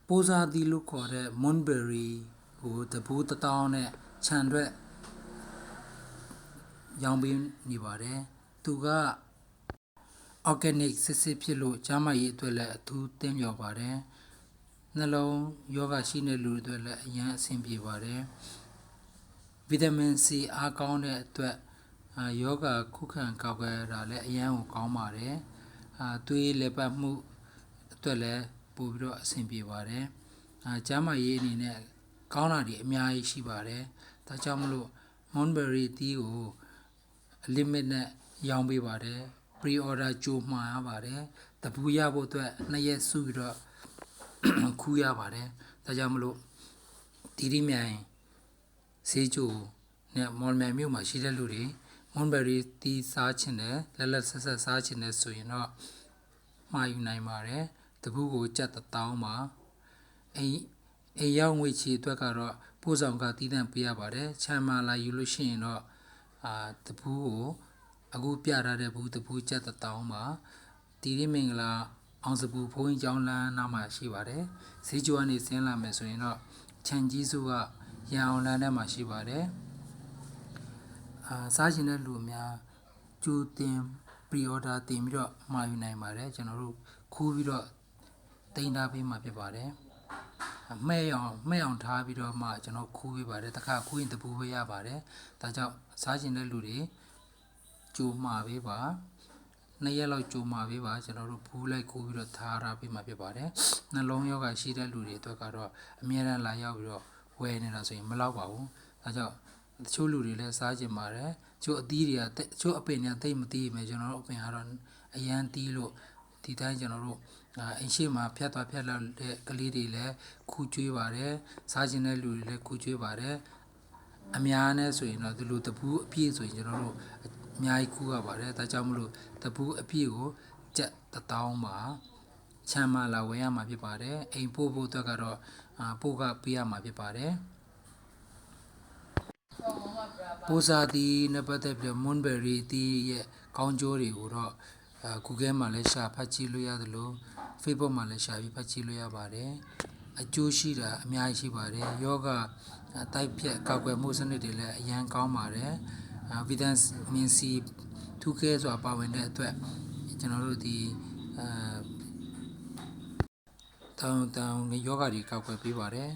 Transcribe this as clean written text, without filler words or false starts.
ပိုးစားသီးလို့ခေါ်တဲ့ Moonberry ကိုတပူးတစ်တောင်းနဲ့ခြံအတွက်ရောင်းပေးနေပါတယ်သူက organic စစ်ဖြစ်လို့ကျန်းမာရေးအတွက်လည်းအထူးသင့်လျော်ပါတယ်နှလုံးယောဂရှိတဲ့လူတွေအတွက်လည်းအရန်အဆင်ပြေပါတယ်ဗီတာမင် C အားကောင်းတဲ့အတွက်ယောဂခုခံကာကွယ်တာလည်းအရန်ကိုကောင်းပါတယ်သွေးလည်ပတ်မှုအတွက်လည်းပို့ပြီးတော့အဆင်ပြေပါတယ်ကျန်းမာရေးအနေနဲ့ကောင်းတာတွေအများကြီးရှိပါတယ်ဒါကြောင့်မလို့ Moonberry တီးကို limit နဲ့ရောင်းပေးပါတယ် pre order ကြိုမှာရပါတယ်တပူရဖို့အတွက်2ရက်စုပြီးတော့ခူးရပါတယ်ဒါကြောင့်မလို့တီရီမြိုင်ဆေးချိုနဲ့မော်လမြိုင်မြို့မှာရှိတဲ့လူတွေ Moonberry တီးစားချင်တယ်လက်ဆက်စားချင်တယ်ဆိုရင်တော့မှာယူနိုင်ပါတယ်တပူကိုကျပ်1000ပါအိမ်ရောက်ငွေချေအတွက်ကတော့ပို့ဆောင်ကတည်တံ့ပေးရပါတယ်ခြံမှာလာယူလို့ရှိရင်တော့တပူကိုအခုပြထားတဲ့ဘူးတပူကျပ်1000ပါတီရီမင်္ဂလာအောင်စပူဘုန်းကြီးကျောင်းလမ်းနားမှာရှိပါတယ်ဈေးကျော်ကနေဆင်းလာမယ်ဆိုရင်တော့ခြံကြီးစုကရန်အောင်လမ်းထဲမှာရှိပါတယ်စားချင်တဲ့လူများကြိုတင် pre order တင်ပြီးတော့မှာယူနိုင်ပါတယ်ကျွန်တော်တို့ခူးပြီးတော့တင်ထားပေးမှာဖြစ်ပါတယ်မဲ့အောင်ထားပြီးတော့မှကျွန်တော်ခူးပေးပါတယ်တခါခူးရင်တပူပဲရပါတယ်ဒါကြောင့်စားချင်တဲ့လူတွေကြိုမှာပေးပါ2ရက်လောက်ကြိုမှာပေးပါကျွန်တော်တို့ဘူးလိုက်ခူးပြီးတော့ထားပေးမှာဖြစ်ပါတယ်နှလုံးယောဂရှိတဲ့လူတွေအတွက်ကတော့အများအားလာရောက်ပြီးတော့ဝယ်နေတာဆိုရင်မလောက်ပါဘူးဒါကြောင့်တချို့လူတွေလည်းစားကြပါတယ်ချို့အသီးတွေကချို့အပင်တွေကတိတ်မသီးမယ်ကျွန်တော်တို့အပင်ကတော့အရန်သီးလို့ဒီတိုင်းကျွန်တော်တို့အိမ်ရှိမှာဖြတ်သွားဖြတ်လာတဲ့ကလေးတွေလည်းခူးကျွေးပါတယ်စားခြင်းတဲ့လူတွေလည်းခူးကျွေးပါတယ်အများနဲ့ဆိုရင်တော့ဒီလိုတပူးအပြည့်ဆိုရင်ကျွန်တော်တို့အများကြီးခူးရပါတယ်ဒါကြောင့်မလို့တပူးအပြည့်ကိုကျပ်1000ပါချမ်းမလာဝယ်ရမှာဖြစ်ပါတယ်အိမ်ပို့ဖို့အတွက်ကတော့ပို့ကပေးရမှာဖြစ်ပါတယ်ပိုးစားသီးနဲ့ပတ်သက်ပြီး Moonberry တီးရဲ့ကောင်းကျိုးတွေကိုတော့Google မှာလည်းရှာဖတ်ကြည့်လို့ရတယ်လို့ Facebook မှာလည်းရှာပြီးဖတ်ကြည့်လို့ရပါတယ်အကျိုးရှိတာအများကြီးရှိပါတယ်ယောဂတိုက်ဖြတ်ကောက်ွယ်မှုစနစ်တွေလည်းအရန်ကောင်းပါတယ်ဗီတာမင် C ထူးကဲစွာပါဝင်တဲ့အတွက်ကျွန်တော်တို့ဒီတောင်ယောဂတွေကောက်ွယ်ပေးပါတယ်